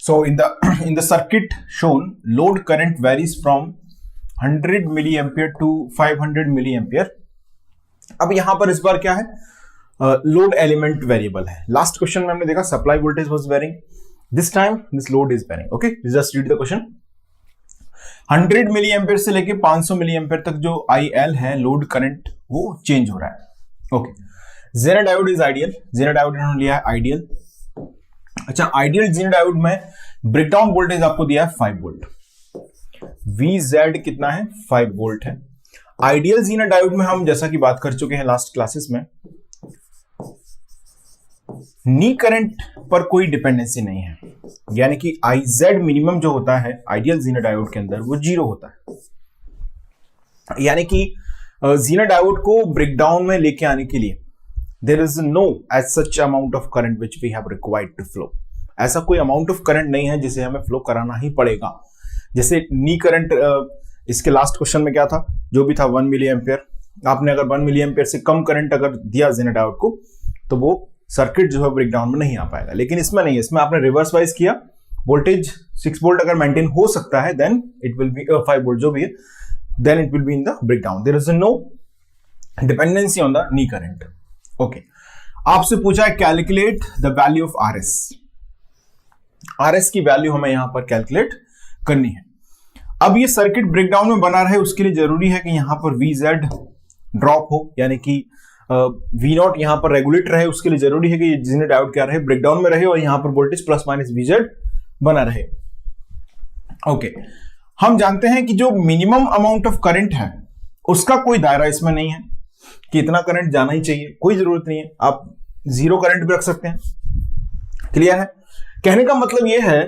So in the circuit shown, load current varies from 100 milliampere to 500 milliampere. अब यहां पर इस बार क्या है, लोड एलिमेंट वेरिएबल है. लास्ट क्वेश्चन में हमने देखा supply voltage was varying, this time this load is varying. Okay, just read the question. 100 milliampere से लेके 500 मिली एम्पेयर तक जो IL है लोड करंट वो चेंज हो रहा है. Okay, zener diode is ideal. Zener diode इन्होंने लिया है आइडियल. अच्छा, आइडियल जेनर डायोड में ब्रेकडाउन वोल्टेज आपको दिया है 5 वोल्ट. VZ कितना है, 5 वोल्ट है. आइडियल जेनर डायोड में हम जैसा कि बात कर चुके हैं लास्ट क्लासेस में, नी करंट पर कोई डिपेंडेंसी नहीं है, यानी कि IZ मिनिमम जो होता है आइडियल जेनर डायोड के अंदर वो 0 होता है. यानी कि जेनर डायोड को ब्रेकडाउन में लेके आने के लिए there is no as such amount of current which we have required to flow. ऐसा कोई अमाउंट ऑफ करंट नहीं है जिसे हमें फ्लो कराना ही पड़ेगा. जैसे नी करंट, इसके लास्ट क्वेश्चन में क्या था, जो भी था 1 मिली एम्पेयर. आपने अगर 1 मिली एम्पेयर से कम करंट अगर दिया जेनर डायोड को तो वो सर्किट जो है ब्रेकडाउन में नहीं आ पाएगा. लेकिन इसमें नहीं है, इसमें आपने रिवर्स वाइज किया. वोल्टेज 6 वोल्ट अगर मेंटेन हो सकता है then it will be 5 volt जो भी है, then it will be in the breakdown. There is no dependency on the knee current. Okay, आपसे पूछा है calculate the value of RS. RS की वैल्यू हमें यहां पर कैलकुलेट करनी है. अब ये सर्किट ब्रेकडाउन में बना रहे उसके लिए जरूरी है कि यहां पर VZ ड्रॉप हो, यानी कि V0 यहां पर रेगुलेट रहे. उसके लिए जरूरी है कि जेनर डायोड क्या रहे, ब्रेकडाउन में रहे और यहां पर वोल्टेज प्लस माइनस VZ बना रहे. ओके, हम जानते हैं कि जो मिनिमम अमाउंट ऑफ करंट है उसका कोई दायरा इसमें नहीं है कि इतना करंट जाना ही चाहिए, कोई जरूरत नहीं है. आप 0 करंट भी रख सकते हैं. क्लियर है? कहने का मतलब यह है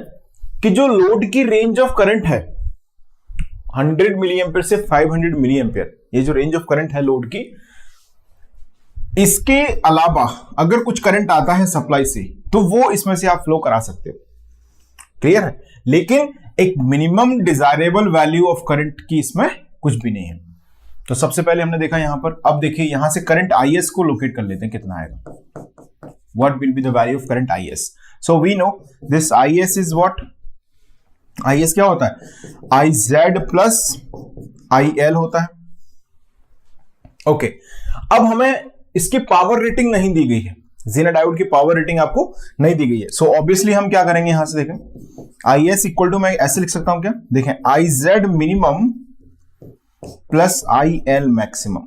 कि जो लोड की रेंज ऑफ करंट है 100 मिली एम्पेयर से 500 मिली एम्पेयर, ये जो रेंज ऑफ करंट है लोड की, इसके अलावा अगर कुछ करंट आता है सप्लाई से तो वो इसमें से आप फ्लो करा सकते हो. क्लियर है? लेकिन एक minimum desirable value of current की इसमें कुछ भी नहीं है. तो सबसे पहले हमने देखा यहां पर. अब देखिए यहां से करंट IS को लोकेट कर लेते हैं, कितना आएगा. What will be the value of current IS? So we know this IS is what, IS क्या होता है, IZ प्लस IL होता है. ओके, अब हमें इसकी पावर रेटिंग नहीं दी गई है, जेनर डायोड की पावर रेटिंग आपको नहीं दी गई है. सो ऑब्वियसली हम क्या करेंगे, यहां से देखें IS इक्वल टू, मैं ऐसे लिख सकता हूं क्या, देखें IZ minimum plus IL maximum.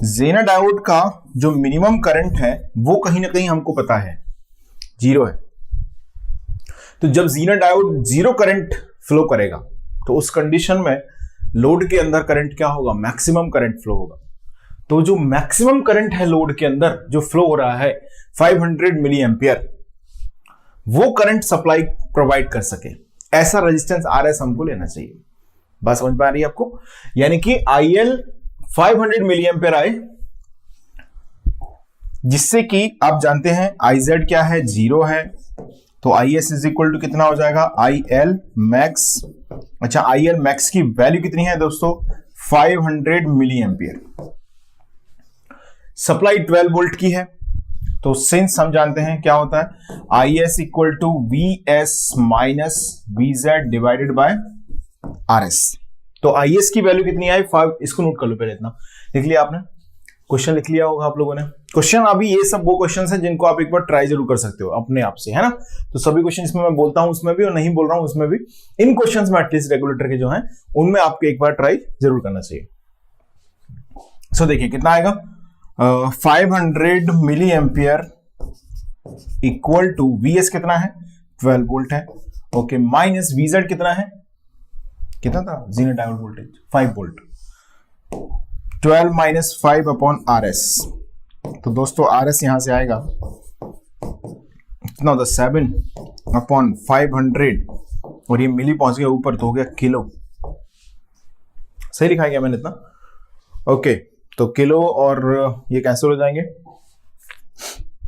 Zener diode का जो मिनिमम करंट है वो कहीं ना कहीं हमको पता है 0 है. तो जब जेनर डायोड 0 करंट फ्लो करेगा तो उस कंडीशन में लोड के अंदर करंट क्या होगा, मैक्सिमम करंट फ्लो होगा. तो जो मैक्सिमम करंट है लोड के अंदर जो फ्लो हो रहा है 500 मिली एम्पियर, वो करंट सप्लाई प्रोवाइड कर सके, ऐसा रेजिस्टेंस RS हमको लेना चाहिए. बात समझ पा रही है आपको? यानी कि IL 500 मिली एम्पियर आए, जिससे कि आप जानते हैं IZ क्या है, 0 है. तो IS इज इक्वल टू कितना हो जाएगा, IL मैक्स. अच्छा, IL मैक्स की वैल्यू कितनी है दोस्तों, 500 मिली एम्पियर. सप्लाई 12 वोल्ट की है, तो सिंस हम जानते हैं क्या होता है, IS equal to VS minus VZ divided by RS. तो IS की वैल्यू कितनी आई, 5. इसको नोट कर लो पहले, इतना लिख लिया आपने, क्वेश्चन लिख लिया होगा आप लोगों ने. क्वेश्चन अभी ये सब वो क्वेश्चन हैं जिनको आप एक बार ट्राई जरूर कर सकते हो अपने आप से, है ना. तो सभी क्वेश्चन इसमें मैं बोलता हूं उसमें भी और नहीं बोल रहा हूं उसमें भी, इन क्वेश्चंस में एटलीस्ट रेगुलेटर के जो हैं उनमें आपको एक बार ट्राई जरूर करना चाहिए. सो देखिए कितना आएगा, 500 milliampere equal to VS कितना है, 12 वोल्ट है. ओके, माइनस VZ कितना है, कितना था zener diode voltage, 5 volt. 12 minus 5 upon RS. तो दोस्तों RS यहां से आएगा कितना होता, 7 अपॉन 500, और ये मिली पहुंच गया ऊपर तो हो गया किलो. सही लिखा गया मैंने इतना. ओके, तो किलो और ये कैंसिल हो जाएंगे.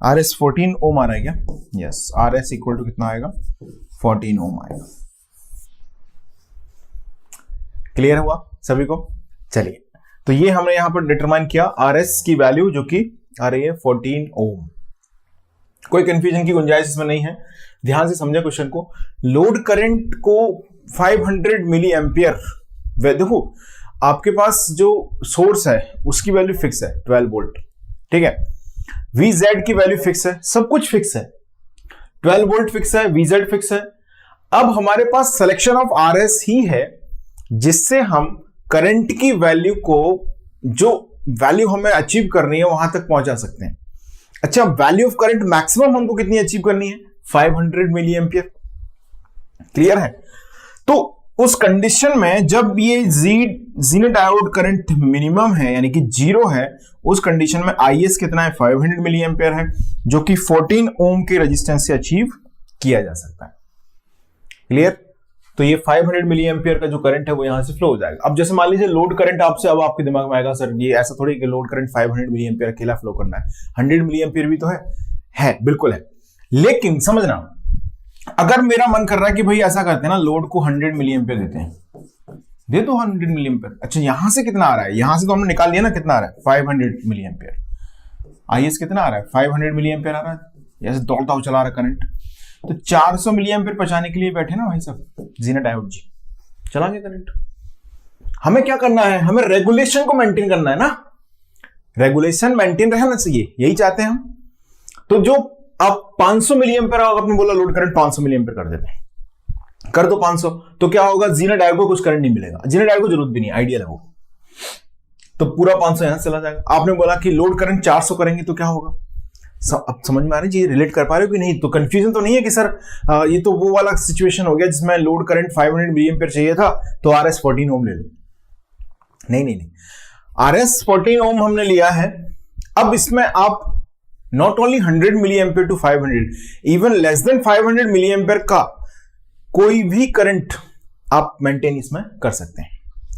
RS 14 ओम आ रहा है क्या, यस. RS इक्वल टू कितना आएगा, 14 ओम आएगा. क्लियर हुआ सभी को? चलिए, तो ये हमने यहां पर डिटरमाइन किया RS की वैल्यू जो कि आ रही है 14 ओम. कोई कंफ्यूजन की गुंजाइश इसमें नहीं है, ध्यान से समझे क्वेश्चन को। लोड करंट को 500 मिली एम्पियर, देखो आपके पास जो सोर्स है उसकी वैल्यू फिक्स है 12 वोल्ट, ठीक है, VZ की वैल्यू फिक्स है, सब कुछ फिक्स है, 12 वोल्ट फिक्स है, VZ फिक्स है। अब हमारे पास सिलेक्शन ऑफ RS ही है जिससे हम करंट की वैल्यू को, जो वैल्यू हमें अचीव करनी है वहां तक पहुंचा सकते हैं। अच्छा, वैल्यू ऑफ करंट मैक्सिमम हमको कितनी अचीव करनी है? 500 मिली एम्पियर, क्लियर है। तो उस कंडीशन में जब ये ज़ीनर डायोड करंट मिनिमम है यानी कि 0 है, उस कंडीशन में IS कितना है? 500 मिली एम्पियर है, जो कि 14 ओम के रेजिस्टेंस से अचीव किया जा सकता है, क्लियर। तो ये 500 मिली एम्पियर का जो करंट है वो यहां से फ्लो हो जाएगा। अब जैसे मान लीजिए लोड करंट आपसे, अब आपके दिमाग में आएगा सर ये ऐसा थोड़ी कि लोड करंट 500 मिली एम्पियर अकेला फ्लो करना है, 100 मिली एम्पियर भी तो है, बिल्कुल है। लेकिन समझना, अगर मेरा मन कर रहा है कि भाई ऐसा करते हैं ना, लोड को 100 मिली एम्पियर देते हैं, दे दो 100 मिली एम्पियर। अच्छा, यहां से कितना आ रहा है? यहां से तो हमने निकाल लिया ना कितना आ रहा है, 500 मिली एम्पियर। IS कितना आ रहा है? 500 मिली एम्पियर आ रहा है, ऐसे दौड़ता हुआ चला रहा है करंट। तो 400 मिली एम्पियर बचाने के लिए बैठे ना भाई साहब ज़ीनर डायोड जी, चला गया करंट। हमें क्या करना है? हमें रेगुलेशन को मेंटेन करना है ना, रेगुलेशन मेंटेन रहना चाहिए, यही चाहते हैं हम। तो जो आप 500 मिली एम्पियर, आपने बोला लोड करंट 500 मिली एम्पियर कर देते हैं, कर दो 500, तो क्या होगा? ज़ीनर डायोड को कुछ करंट नहीं मिलेगा, ज़ीनर डायोड को जरूरत भी नहीं, आइडियल है वो, तो पूरा 500 यहां से चला जाएगा। आपने बोला कि लोड करंट 400 करेंगे तो क्या होगा? अब समझ में आ रही है, रिलेट कर पा रहे हो कि नहीं? तो कंफ्यूजन तो नहीं है कि सर ये तो वो वाला सिचुएशन हो गया जिसमें लोड करंट 500 मिली एम्पियर चाहिए था तो RS 14 ओम ले लो। नहीं, RS 14 ओम हमने लिया है। अब इसमें आप not only 100 milliampere to 500, even less than 500 milliampere का कोई भी करंट आप मेंटेन इसमें कर सकते हैं।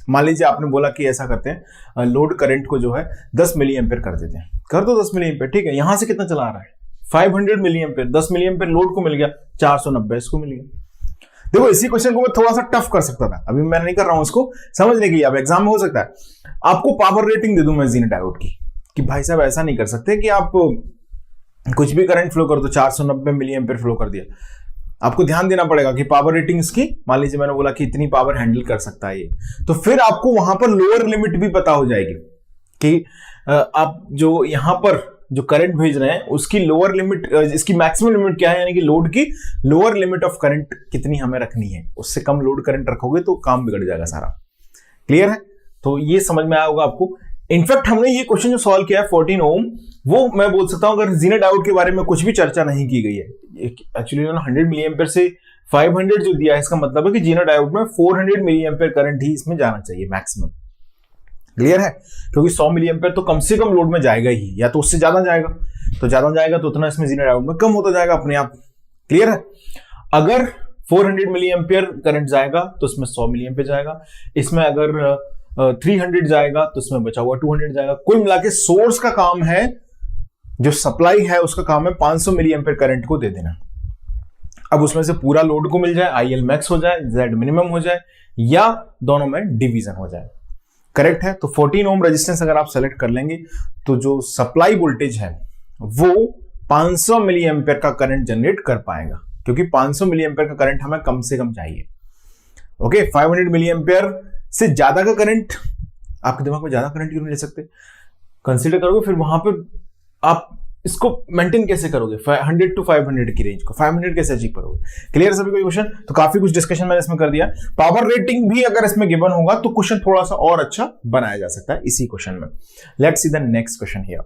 मान लीजिए आपने बोला कि ऐसा करते हैं, लोड करंट को जो है 10 मिली एम्पियर कर देते हैं, कर दो 10 मिली एम्पियर, ठीक है। यहां से कितना चला आ रहा है? 500 milliampere, 10 milliampere load को मिल गया, 490 इसको मिल गया। देखो इसी क्वेश्चन को मैं थोड़ा सा टफ कर सकता था, अभी मैं नहीं कर रहा हूं इसको समझने के लिए, अब एग्जाम में हो सकता है आपको पावर रेटिंग दे दूं मैं ज़ीनर डायोड की, कि भाई साहब ऐसा नहीं कर सकते कि आप कुछ भी करंट फ्लो कर दो, 490 मिली एम्पियर फ्लो कर दिया। आपको ध्यान देना पड़ेगा कि पावर रेटिंग इसकी, मान लीजिए मैंने बोला कि इतनी पावर हैंडल कर सकता है ये, तो फिर आपको वहां पर लोअर लिमिट भी पता हो जाएगी कि आप जो यहां पर जो करंट भेज रहे हैं उसकी लोअर लिमिट, इसकी मैक्सिमम लिमिट क्या है, यानी कि लोड की लोअर लिमिट ऑफ करंट कितनी हमें रखनी है। उससे कम लोड करंट रखोगे तो काम बिगड़ जाएगा सारा, क्लियर है। तो ये समझ में आया होगा आपको। इनफैक्ट हमने ये क्वेश्चन जो सॉल्व किया है 14 ओम, वो मैं बोल सकता हूं अगर ज़ीनर डायोड के बारे में कुछ भी चर्चा नहीं की गई है, एक्चुअली 100 मिली एम्पियर से 500 जो दिया है, इसका मतलब है कि ज़ीनर डायोड में 400 मिली एम्पियर करंट ही इसमें जाना चाहिए मैक्सिमम, क्लियर है। क्योंकि 100 मिली एम्पियर तो कम से कम लोड में जाएगा ही, या तो उससे ज्यादा जाएगा, तो ज्यादा जाएगा तो उतना इसमें ज़ीनर डायोड में कम होता जाएगा अपने आप, क्लियर है। अगर 400 मिली एम्पियर करंट जाएगा तो इसमें 100 मिली एम्पियर जाएगा, इसमें अगर 300 जाएगा तो इसमें बचा हुआ 200 जाएगा। कुल मिला के सोर्स का काम है, जो सप्लाई है उसका काम है 500 मिली एम्पियर करंट को दे देना। अब उसमें से पूरा लोड को मिल जाए, IL मैक्स हो जाए, Z मिनिमम हो जाए, या दोनों में डिवीजन हो जाए, करेक्ट है। तो 14 ओम रेजिस्टेंस अगर आप सेलेक्ट कर लेंगे तो जो सप्लाई वोल्टेज है वो 500 मिली एम्पियर का करंट जनरेट कर पाएगा, क्योंकि 500 मिली एम्पियर का करंट हमें कम से कम चाहिए। ओके, 500 मिली एम्पियर से ज्यादा का करंट, आपके दिमाग में ज्यादा करंट क्यों नहीं ले सकते, कंसीडर करोगे, फिर वहां पर आप इसको मेंटेन कैसे करोगे 100 टू 500 की रेंज को, 500 कैसे अचीव करोगे, क्लियर सभी कोई क्वेश्चन। तो काफी कुछ डिस्कशन मैंने इसमें कर दिया। पावर रेटिंग भी अगर इसमें गिवन होगा तो क्वेश्चन थोड़ा सा और अच्छा बनाया जा सकता है इसी क्वेश्चन में। Let's see the next question here.